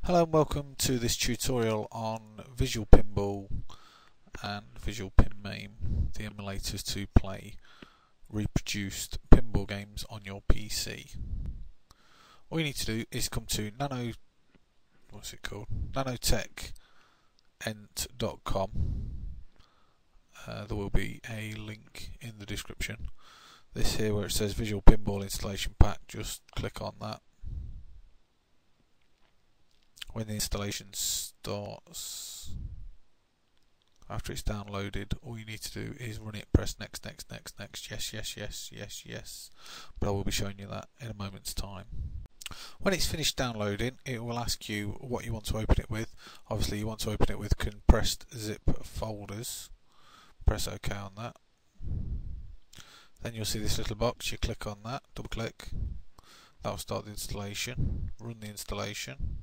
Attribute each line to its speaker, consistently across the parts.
Speaker 1: Hello and welcome to this tutorial on Visual Pinball and Visual PinMame, the emulators to play reproduced pinball games on your PC. All you need to do is come to nanotechent.com. There will be a link in the description. This here where it says Visual Pinball Installation Pack, just click on that. When the installation starts, after it's downloaded, all you need to do is run it, press next, yes, but I will be showing you that in a moment's time. When it's finished downloading, it will ask you what you want to open it with. Obviously you want to open it with compressed zip folders. Press OK on that. Then you'll see this little box, you click on that, double click, that will start the installation, run the installation.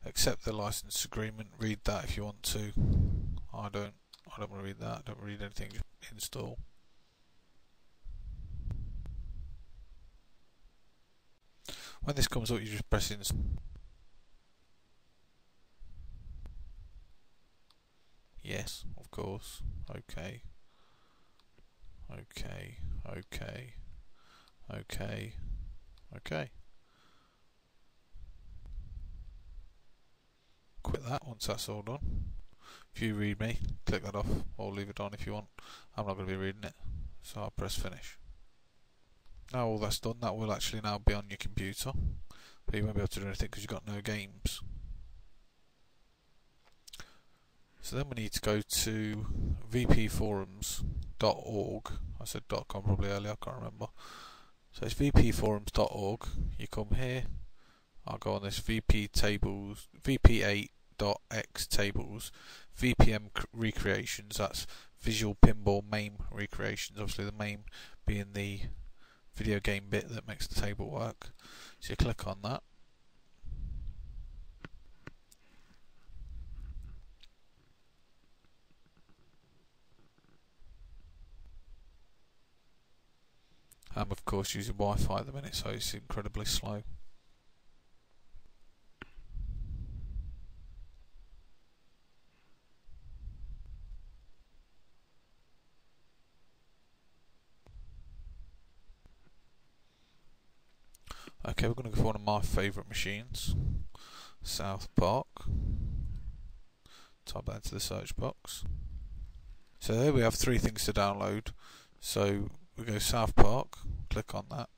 Speaker 1: Accept the license agreement, read that if you want to. I don't want to read that, I don't read anything, just install. When this comes up, you just press install. Yes, of course. Okay. Quit that once that's all done. If you read me, click that off or leave it on if you want. I'm not going to be reading it, so I'll press finish. Now all that's done, that will actually now be on your computer, but you won't be able to do anything because you've got no games. So then we need to go to vpforums.org. I said .com probably earlier, I can't remember. So it's vpforums.org. You come here, I'll go on this VP tables, VP8.x tables, VPM recreations, that's Visual Pinball MAME recreations, obviously the MAME being the video game bit that makes the table work. So you click on that. I'm of course using Wi-Fi at the minute, so it's incredibly slow. Okay, we're going to go for one of my favourite machines, South Park. Type that into the search box. So here we have three things to download. So we go South Park, click on that.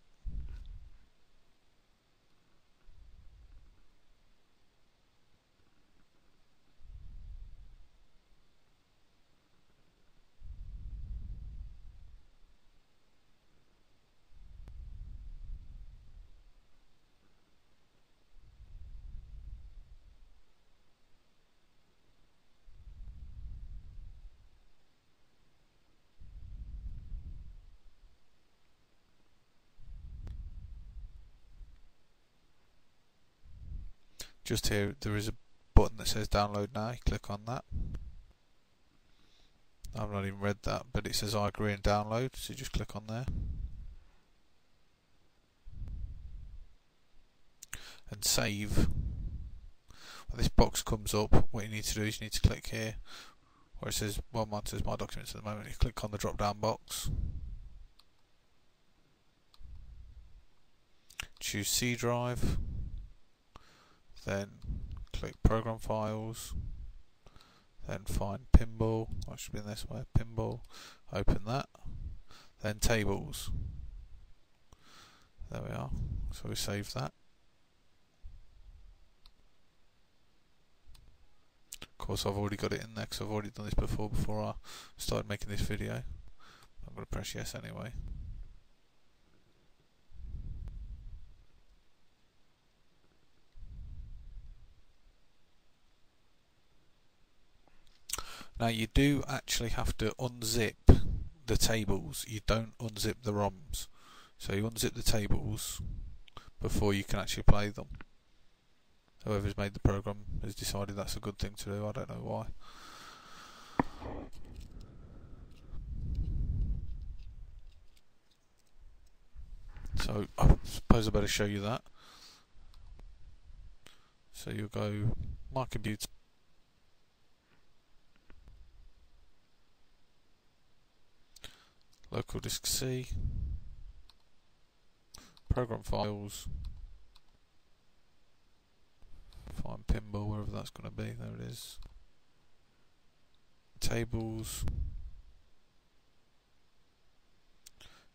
Speaker 1: Just here there is a button that says download now, you click on that. I've not even read that, but it says I agree and download, so you just click on there. And save. When this box comes up, what you need to do is you need to click here where it says, well, mine says my documents at the moment, you click on the drop down box. Choose C drive. Then click Program Files, then find Pinball, that should be in this way, Pinball, open that, then Tables. There we are, so we save that. Of course I've already got it in there because I've already done this before I started making this video. I'm going to press yes anyway. Now you do actually have to unzip the tables, you don't unzip the ROMs. So you unzip the tables before you can actually play them. Whoever's made the program has decided that's a good thing to do, I don't know why. So I suppose I better show you that. So you'll go My Computer, Local Disk C, Program Files, find Pinball, wherever that's going to be, there it is, Tables.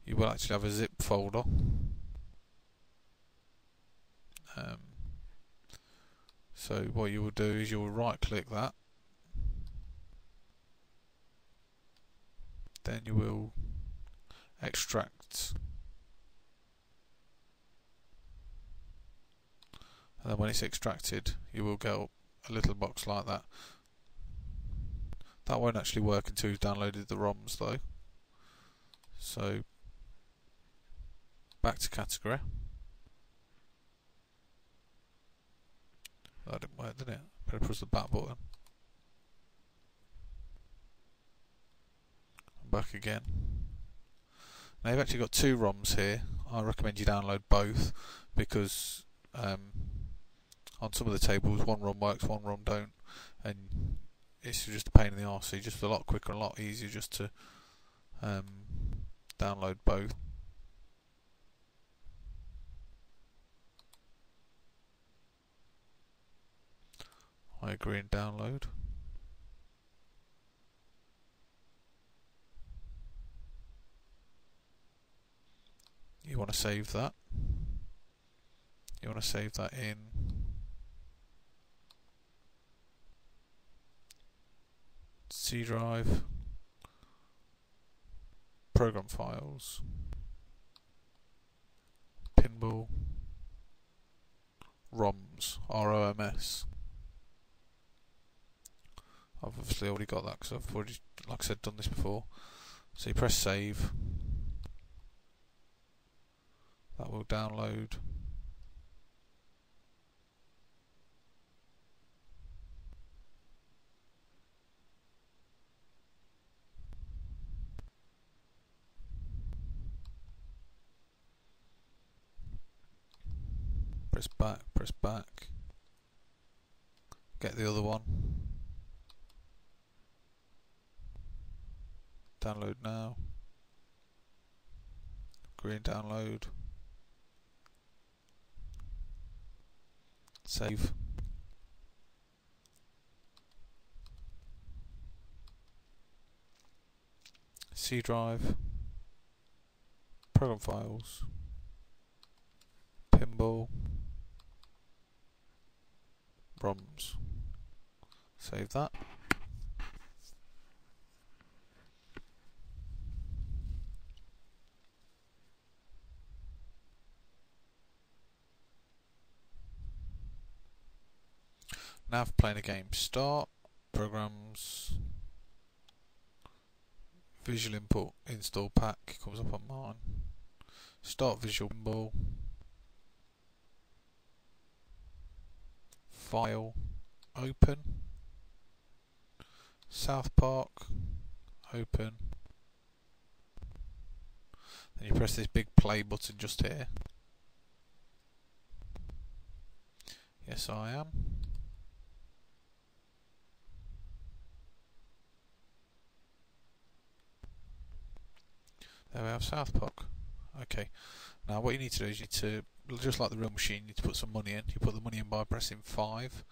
Speaker 1: You will actually have a zip folder. So what you will do is you will right click that, then you will extract, and then when it's extracted you will get a little box like that. That won't actually work until you've downloaded the ROMs though. So back to category. That didn't work, did it? Better press the back button. Back again. Now you've actually got two ROMs here. I recommend you download both because on some of the tables one ROM works, one ROM don't, and it's just a pain in the arse. So just a lot quicker and a lot easier just to download both. I agree and download. You want to save that. You want to save that in C drive, Program Files, Pinball, ROMs, ROMS. I've obviously already got that because I've already, like I said, done this before. So you press save. That will download. Press back. Get the other one. Download now. Green download. Save. C drive. Program Files. Pinball. ROMs. Save that. Now for playing a game, start, programs, visual input, install pack, comes up on mine. Start visual pinball, file, open, South Park, open. Then you press this big play button just here. Yes, I am. There we have South Park. Okay, now what you need to do is you need to, just like the real machine, you need to put some money in. You put the money in by pressing 5.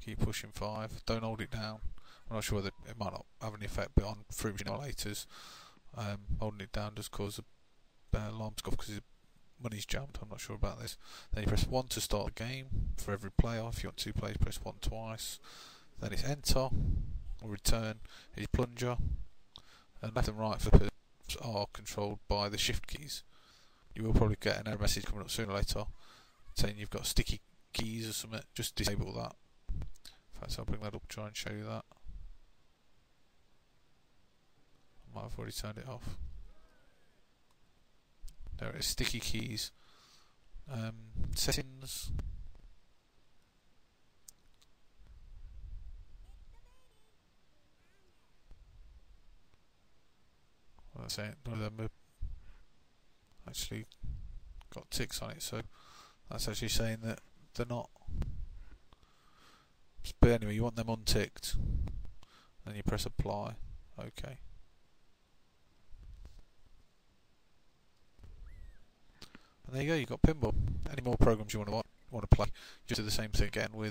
Speaker 1: Keep pushing 5. Don't hold it down. I'm not sure whether it might not have any effect, but on fruit emulators, holding it down does cause the alarm to go off because the money's jammed. I'm not sure about this. Then you press 1 to start the game for every player. If you want 2 players, press 1 twice. Then it's enter or return. It's plunger. And left and right flippers are controlled by the shift keys. You will probably get an error message coming up sooner or later saying you've got sticky keys or something. Just disable that. In fact, I'll bring that up, try and show you that. I might have already turned it off. There it is, sticky keys. Settings. That's it. None of them actually got ticks on it, so that's actually saying that they're not. But anyway, you want them unticked, then you press apply. Okay. And there you go, you've got pinball. Any more programs you want to play, just do the same thing again with